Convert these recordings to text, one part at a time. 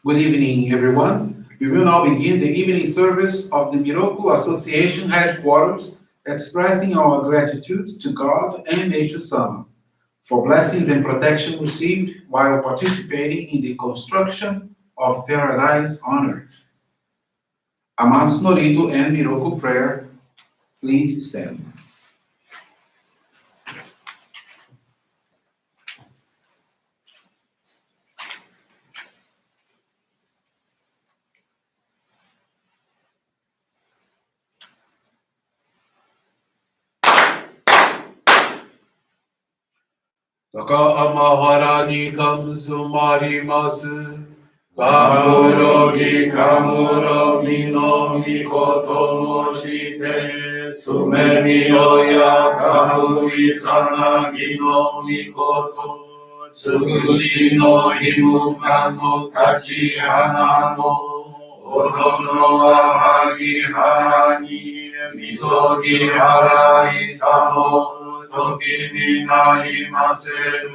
Good evening, everyone. We will now begin the evening service of the Miroku Association headquarters, expressing our gratitude to God and Meishu-sama for blessings and protection received while participating in the construction of paradise on earth. Amatsu-Norito and Miroku Prayer, please stand. 高天原にかむそまります。かむろぎかむろみのみこともして、すめみよやかむいさなぎのみこと、つくしのひむかの立ち花の、おどのあはぎはらに、みそぎはらいたも、時になりませる。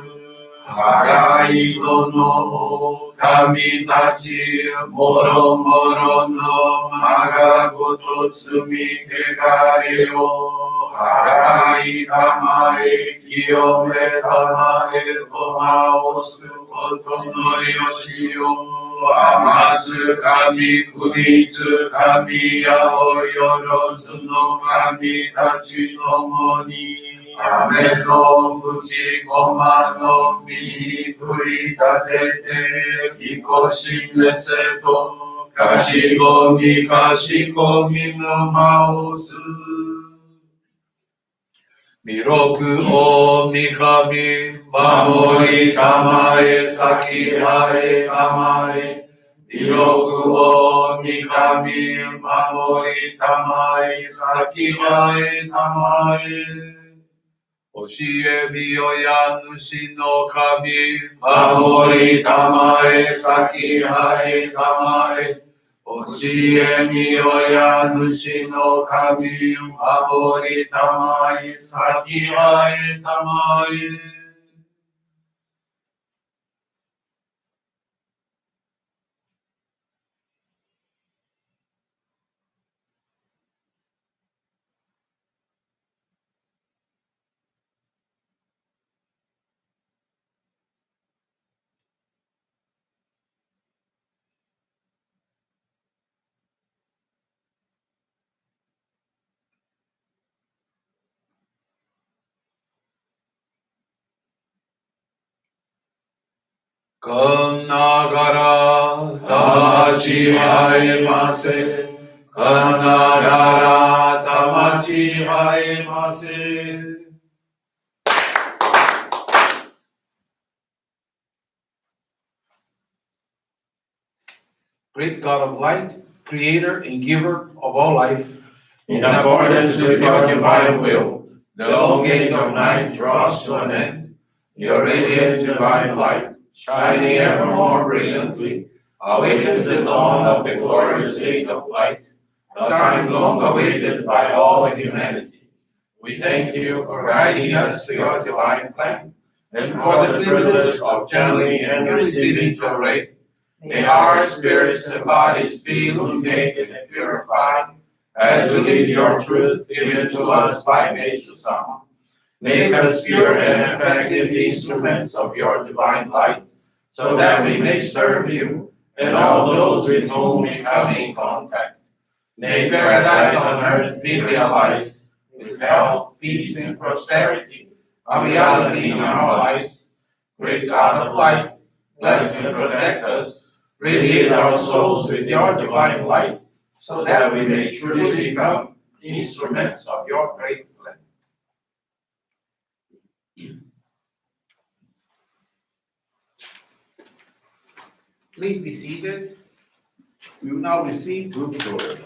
払いどの神たち、もろもろのまがごと罪けがれを、払いたまえ、清めたまえ、ごまをすことのよしを、あます神、くりつ神、やおよろずの神たちともに、雨の淵駒の実に降り立てて、ぎこしめせと、かしこみかしこみ沼をす。弥勒大神、守りたまえ、先はえたまえ。弥勒大神、守りたまえ、先はえたまえ。教えみよや主の神、守りたまえ、先はえたまえ。教えみよや主の神、守りたまえ、先はえたまえ。かんながら魂生えませ。かんながら魂生えませ。Great God of light, creator and giver of all life, in accordance with your divine will, the long age of night draws to an end. Your radiant divine light, shining ever more brilliantly, awakens the dawn of the glorious age of light, a time long awaited by all humanity. We thank you for guiding us to your divine plan, and for the privilege of channeling and receiving Johrei. May our spirits and bodies be illuminated and purified as we live your truth given to us by Meishu-sama. Make us pure and effective instruments of your divine light, so that we may serve you and all those with whom we come in contact. May paradise on earth be realized, with health, peace, and prosperity, a reality in our lives. Great God of light, bless and protect us, radiate our souls with your divine light, so that we may truly become instruments of your great plan. Please be seated. We will now receive group joy.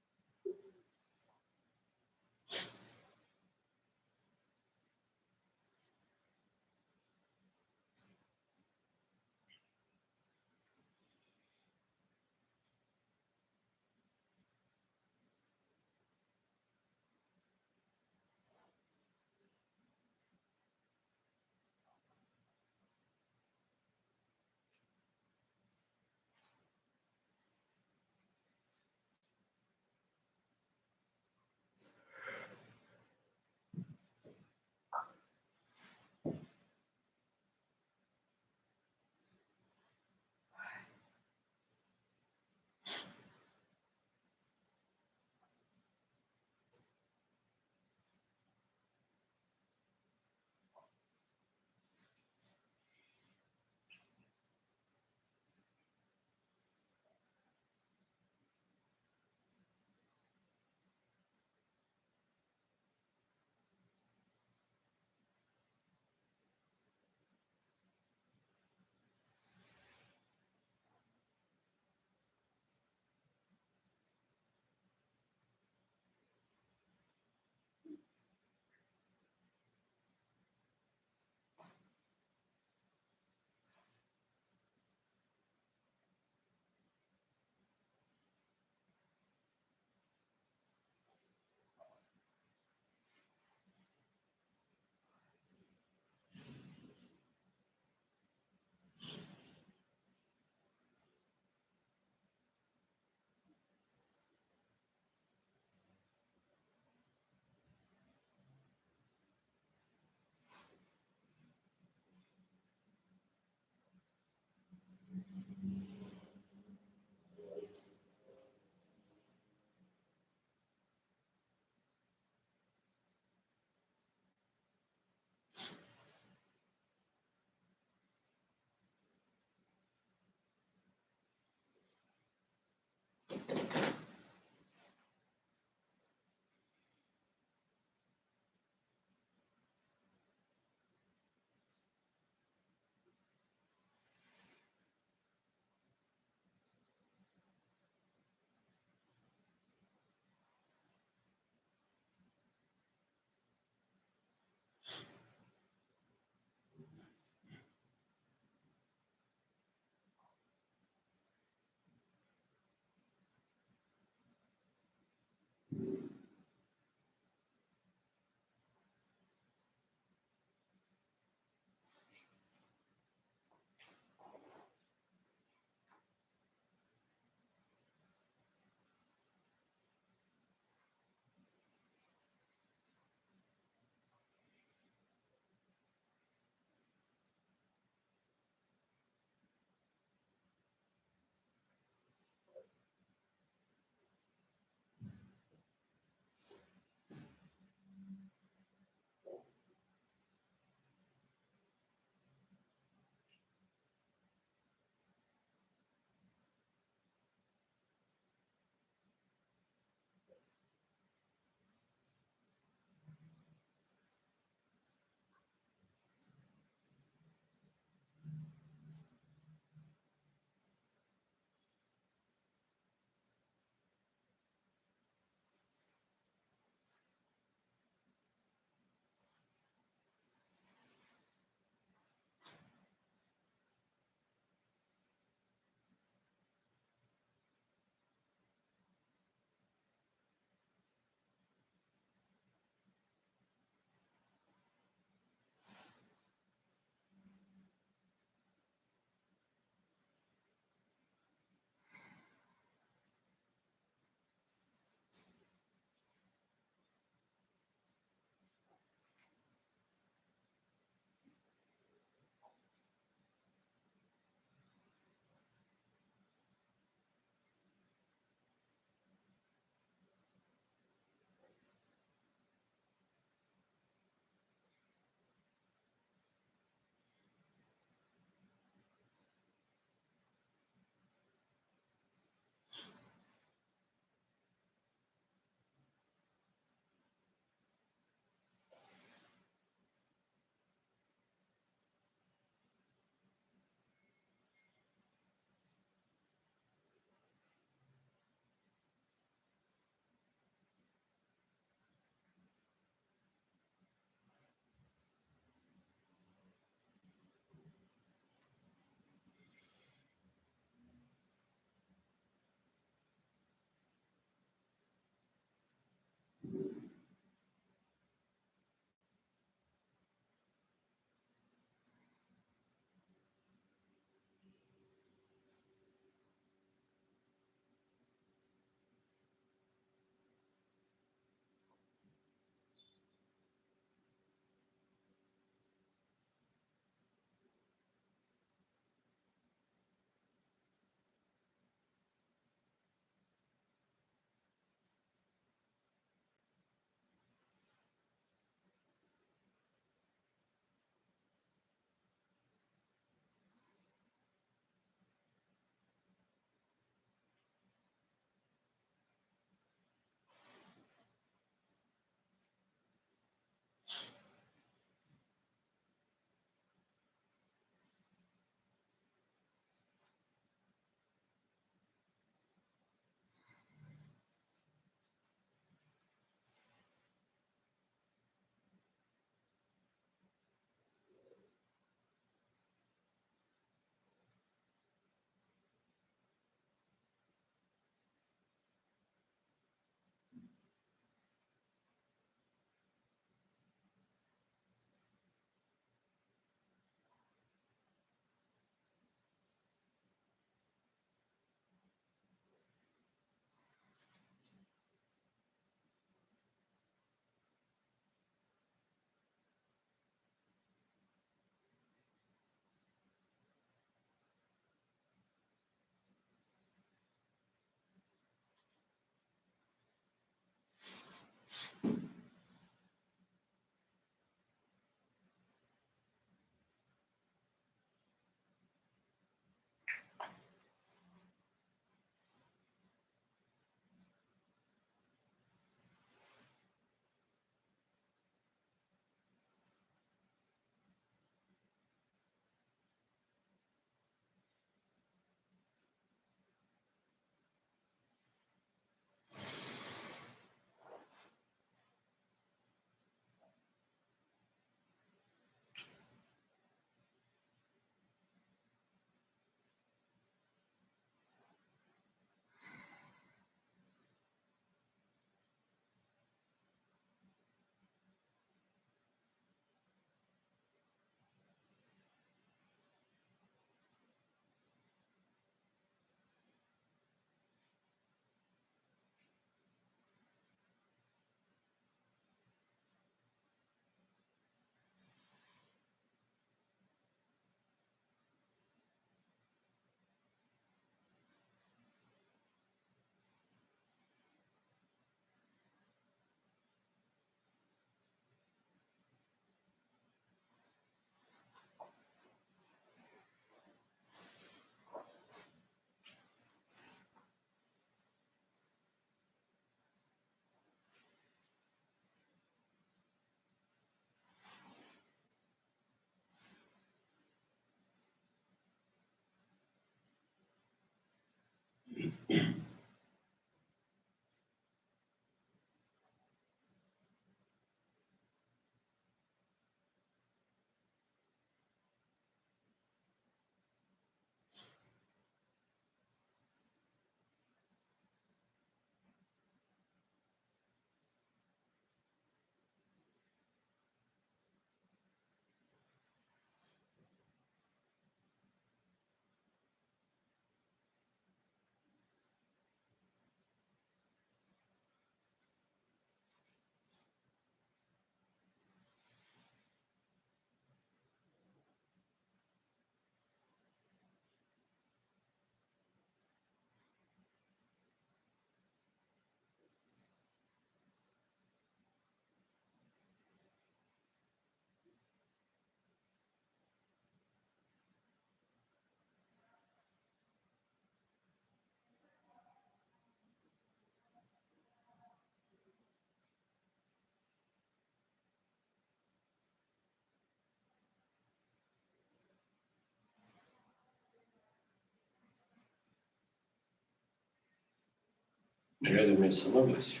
Obrigado, Meishu-sama, bless you.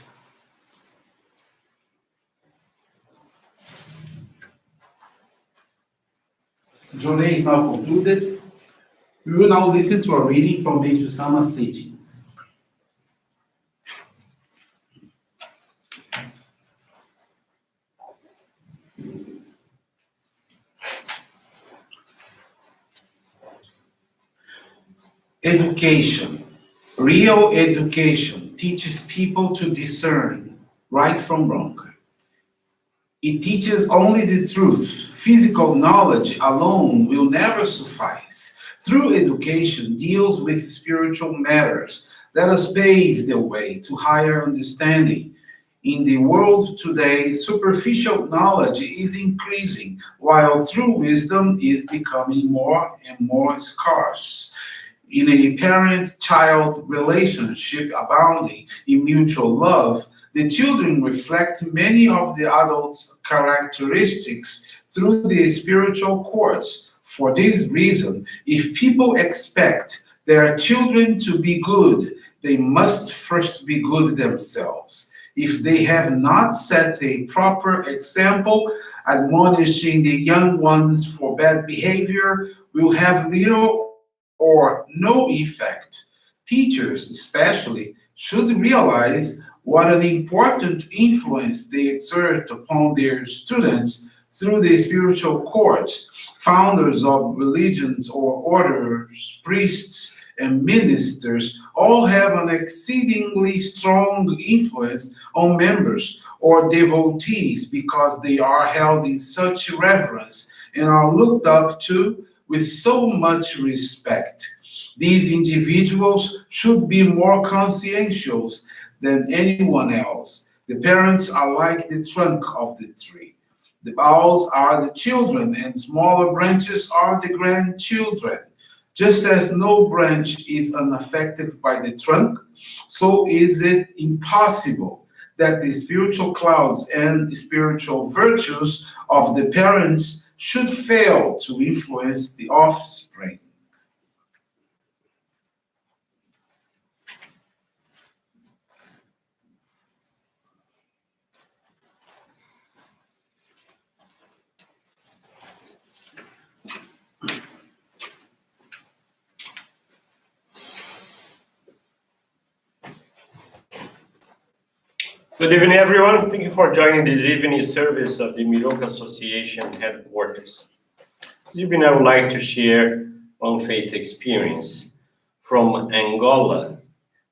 Johrei is now concluded. We will now listen to a reading from Meishu-sama's teachings. Education. Real education teaches people to discern right from wrong. It teaches only the truth. Physical knowledge alone will never suffice. True education deals with spiritual matters. Let us pave the way to higher understanding. In the world today, superficial knowledge is increasing, while true wisdom is becoming more and more scarce. In a parent-child relationship abounding in mutual love, the children reflect many of the adults' characteristics through the spiritual courts. For this reason, if people expect their children to be good, they must first be good themselves. If they have not set a proper example, admonishing the young ones for bad behavior will have little or no effect. Teachers, especially, should realize what an important influence they exert upon their students through the spiritual courts. Founders of religions or orders, priests, and ministers all have an exceedingly strong influence on members or devotees because they are held in such reverence and are looked up to with so much respect. These individuals should be more conscientious than anyone else. The parents are like the trunk of the tree. The boughs are the children, and smaller branches are the grandchildren. Just as no branch is unaffected by the trunk, so is it impossible that the spiritual clouds and spiritual virtues of the parents should fail to influence the offspring. Good evening, everyone. Thank you for joining this evening service of the Miroku Association headquarters. This evening, I would like to share one faith experience from Angola.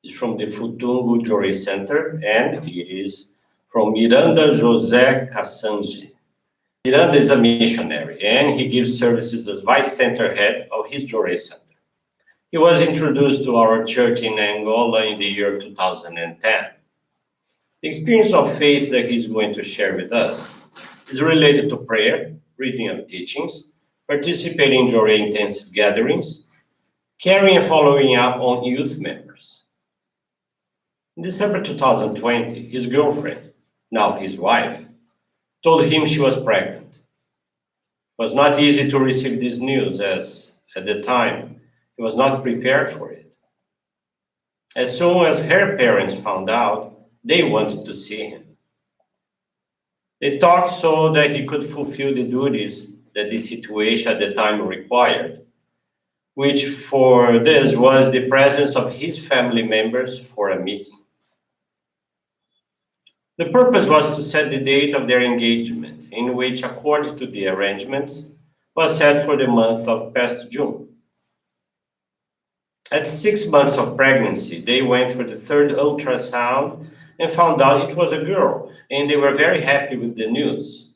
It's from the Futungu Johrei Center, and it is from Miranda José Cassange. Miranda is a missionary, and he gives services as vice center head of his Johrei Center. He was introduced to our church in Angola in the year 2010. The experience of faith that he's going to share with us is related to prayer, reading of teachings, participating in Johrei intensive gatherings, caring and following up on youth members. In December 2020, his girlfriend, now his wife, told him she was pregnant. It was not easy to receive this news as, at the time, he was not prepared for it. As soon as her parents found out, they wanted to see him. They talked so that he could fulfill the duties that the situation at the time required, which for this was the presence of his family members for a meeting. The purpose was to set the date of their engagement, in which, according to the arrangements, was set for the month of past June. At 6 months of pregnancy, they went for the third ultrasound and found out it was a girl, and they were very happy with the news.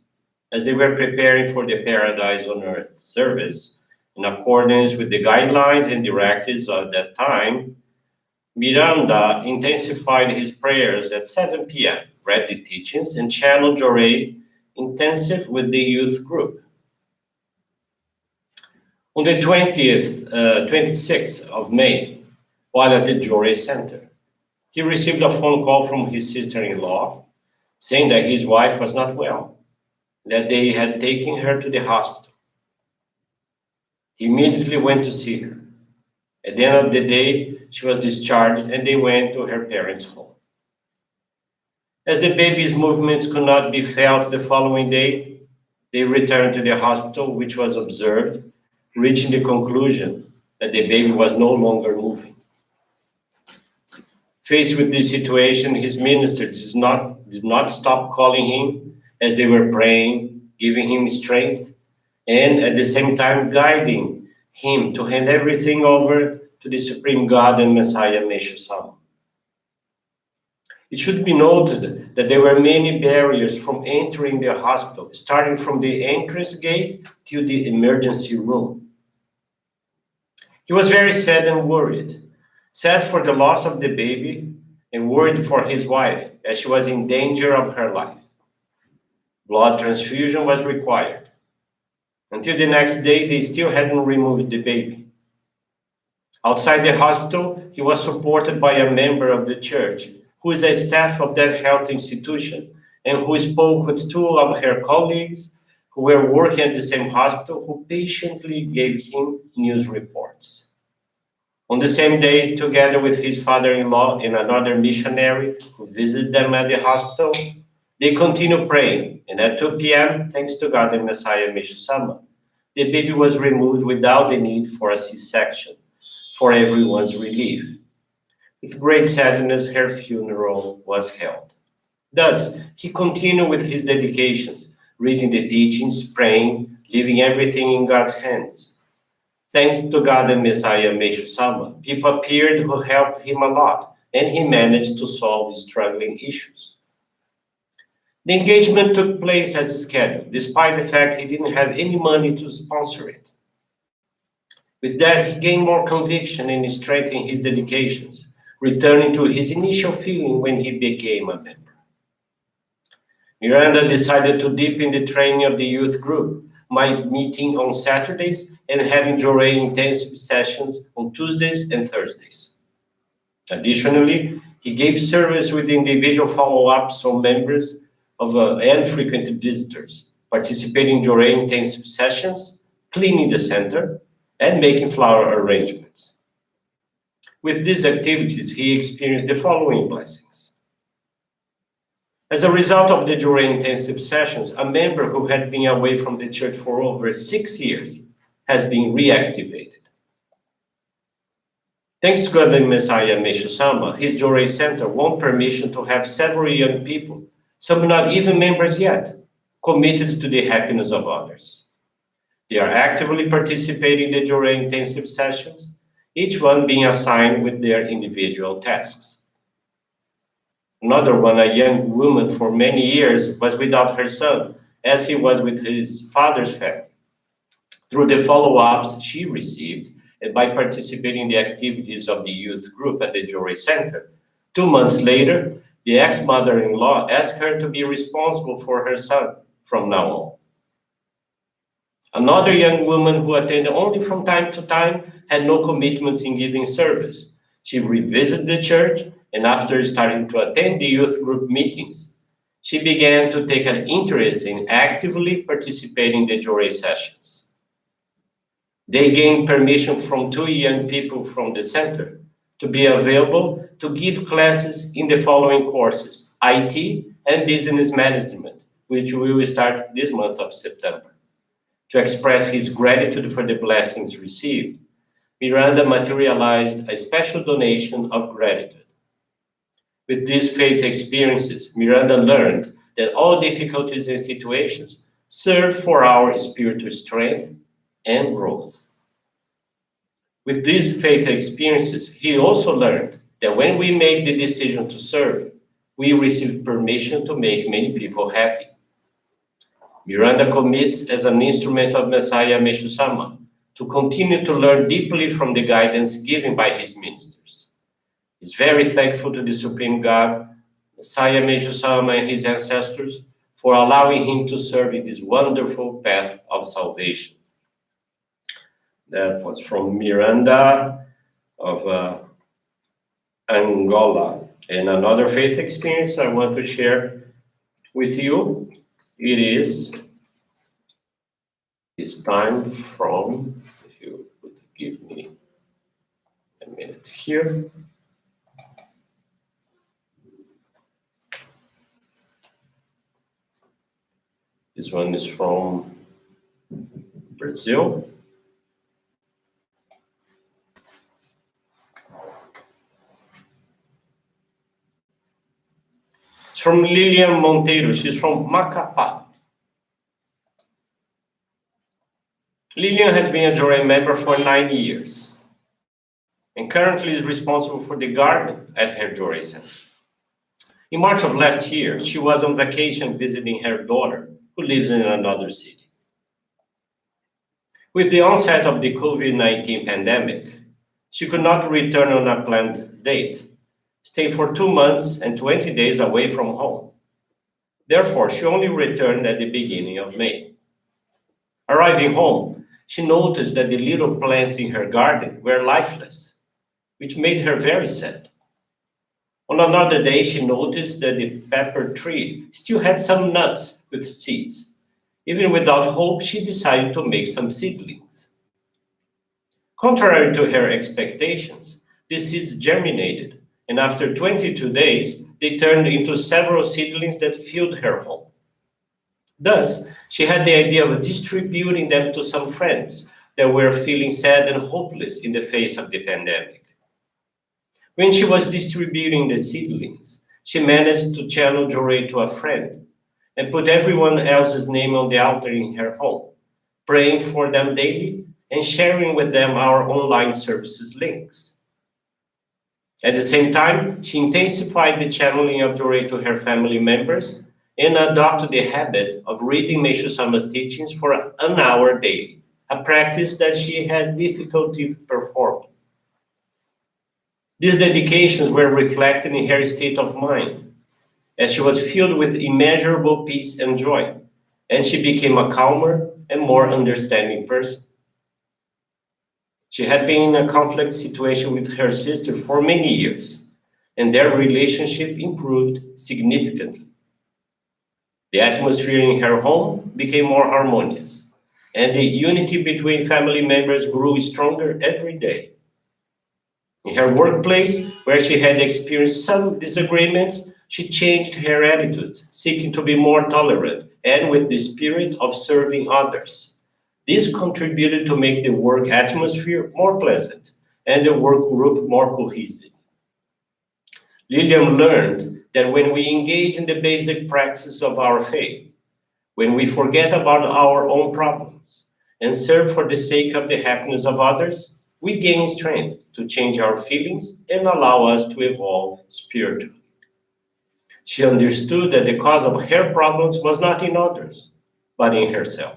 As they were preparing for the Paradise on Earth service, in accordance with the guidelines and directives of that time, Miranda intensified his prayers at 7 p.m., read the teachings, and channeled Johrei intensive with the youth group. On the 26th of May, while at the Johrei Center, he received a phone call from his sister-in-law saying that his wife was not well, that they had taken her to the hospital. He immediately went to see her. At the end of the day, she was discharged and they went to her parents' home. As the baby's movements could not be felt the following day, they returned to the hospital, which was observed, reaching the conclusion that the baby was no longer moving. Faced with this situation, his minister did not stop calling him as they were praying, giving him strength, and at the same time guiding him to hand everything over to the Supreme God and Messiah Meishu-sama. It should be noted that there were many barriers from entering the hospital, starting from the entrance gate to the emergency room. He was very sad and worried, sad for the loss of the baby and worried for his wife as she was in danger of her life. Blood transfusion was required. Until the next day, they still hadn't removed the baby. Outside the hospital, he was supported by a member of the church who is a staff of that health institution and who spoke with two of her colleagues who were working at the same hospital, who patiently gave him news reports. On the same day, together with his father-in-law and another missionary who visited them at the hospital, they continued praying, and at 2 p.m., thanks to God and Messiah Meishu-sama, the baby was removed without the need for a C-section, for everyone's relief. With great sadness, her funeral was held. Thus, he continued with his dedications, reading the teachings, praying, leaving everything in God's hands. Thanks to God and Messiah Meishu-sama, people appeared who helped him a lot, and he managed to solve struggling issues. The engagement took place as scheduled, despite the fact he didn't have any money to sponsor it. With that, he gained more conviction and strengthened his dedications, returning to his initial feeling when he became a member. Miranda decided to deepen the training of the youth group, by meeting on Saturdays and having Johrei intensive sessions on Tuesdays and Thursdays. Additionally, he gave service with individual follow-ups on members and frequent visitors, participating in Johrei intensive sessions, cleaning the center, and making flower arrangements. With these activities, he experienced the following blessings. As a result of the Johrei intensive sessions, a member who had been away from the church for over 6 years has been reactivated. Thanks to God and Messiah Meishu-sama, his Johrei Center won permission to have several young people, some not even members yet, committed to the happiness of others. They are actively participating in the Johrei intensive sessions, each one being assigned with their individual tasks. Another one, a young woman for many years, was without her son, as he was with his father's family. Through the follow-ups she received, and by participating in the activities of the youth group at the Johrei Center, 2 months later, the ex-mother-in-law asked her to be responsible for her son from now on. Another young woman who attended only from time to time had no commitments in giving service. She revisited the church, and after starting to attend the youth group meetings, she began to take an interest in actively participating in the Johrei sessions. They gained permission from 2 young people from the center to be available to give classes in the following courses: IT and Business Management, which we will start this month of September. To express his gratitude for the blessings received, Miranda materialized a special donation of gratitude. With these faith experiences, Miranda learned that all difficulties and situations serve for our spiritual strength and growth. With these faith experiences, he also learned that when we make the decision to serve, we receive permission to make many people happy. Miranda commits as an instrument of Messiah Meishu-sama to continue to learn deeply from the guidance given by his ministers. He's very thankful to the Supreme God, Messiah Meishu-sama, and his ancestors for allowing him to serve in this wonderful path of salvation. That was from Miranda of Angola. And another faith experience I want to share with you, it is this time from, if you would give me a minute here. This one is from Brazil. It's from Lilian Monteiro. She's from Macapá. Lilian has been a Johrei member for 9 years and currently is responsible for the garden at her Johrei center. In March of last year, she was on vacation visiting her daughter, who lives in another city. With the onset of the COVID-19 pandemic, she could not return on a planned date, staying for 2 months and 20 days away from home. Therefore, she only returned at the beginning of May. Arriving home, she noticed that the little plants in her garden were lifeless, which made her very sad. On another day, she noticed that the pepper tree still had some nuts with seeds. Even without hope, she decided to make some seedlings. Contrary to her expectations, the seeds germinated, and after 22 days, they turned into several seedlings that filled her home. Thus, she had the idea of distributing them to some friends that were feeling sad and hopeless in the face of the pandemic. When she was distributing the seedlings, she managed to channel Johrei to a friend and put everyone else's name on the altar in her home, praying for them daily and sharing with them our online services links. At the same time, she intensified the channeling of Johrei to her family members and adopted the habit of reading Meishu-sama's teachings for an hour daily, a practice that she had difficulty performing. These dedications were reflected in her state of mind, as she was filled with immeasurable peace and joy, and she became a calmer and more understanding person. She had been in a conflict situation with her sister for many years, and their relationship improved significantly. The atmosphere in her home became more harmonious, and the unity between family members grew stronger every day. In her workplace, where she had experienced some disagreements, she changed her attitudes, seeking to be more tolerant and with the spirit of serving others. This contributed to make the work atmosphere more pleasant and the work group more cohesive. Lilian learned that when we engage in the basic practice of our faith, when we forget about our own problems and serve for the sake of the happiness of others, we gain strength to change our feelings and allow us to evolve spiritually. She understood that the cause of her problems was not in others, but in herself.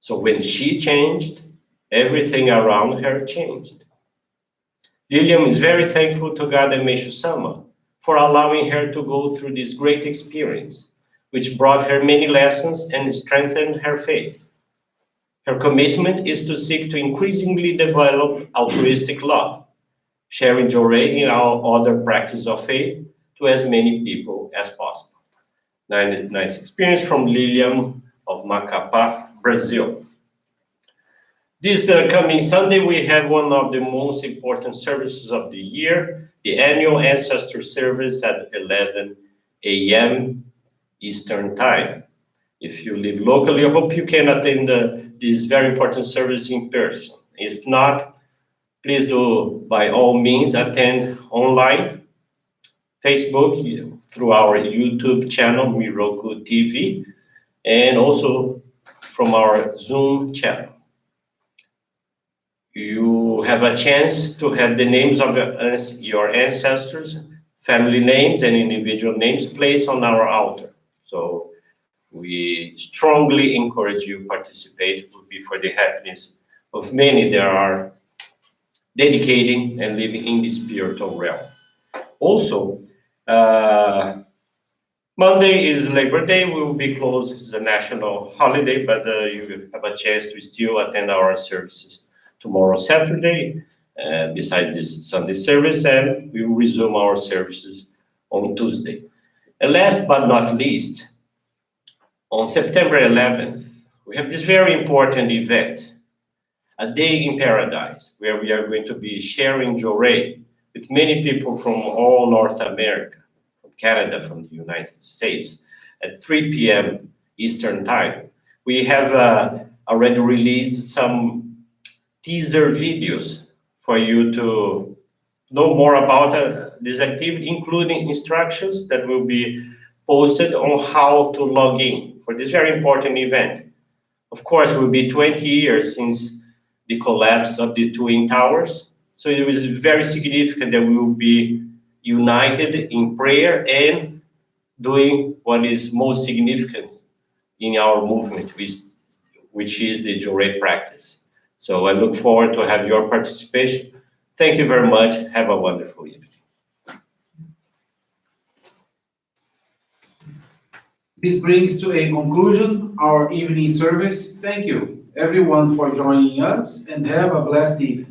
So when she changed, everything around her changed. Lilian is very thankful to God and Meishu-sama for allowing her to go through this great experience, which brought her many lessons and strengthened her faith. Her commitment is to seek to increasingly develop altruistic love, sharing Johrei in our other practice of faith to as many people as possible. Nice experience from Lilian of Macapá, Brazil. This coming Sunday, we have one of the most important services of the year, the annual ancestor service at 11 a.m. Eastern Time. If you live locally, I hope you can attend this very important service in person. If not, please do, by all means, attend online, Facebook, through our YouTube channel, Miroku TV, and also from our Zoom channel. You have a chance to have the names of your ancestors, family names, and individual names placed on our altar. So we strongly encourage you to participate. It will be for the happiness of many that are dedicating and living in the spiritual realm. Also, Monday is Labor Day. We will be closed. It's a national holiday, but you have a chance to still attend our services tomorrow, Saturday, besides this Sunday service, and we will resume our services on Tuesday. And last but not least, on September 11th, we have this very important event, a day in paradise, where we are going to be sharing Johrei with many people from all North America, from Canada, from the United States, at 3 p.m. Eastern Time. We have already released some teaser videos for you to know more about this activity, including instructions that will be posted on how to log in for this very important event. Of course, it will be 20 years since the collapse of the Twin Towers, so it was very significant that we will be united in prayer and doing what is most significant in our movement, which is the Johrei practice. So I look forward to have your participation. Thank you very much. Have a wonderful evening. This brings to a conclusion our evening service. Thank you, everyone, for joining us, and have a blessed evening.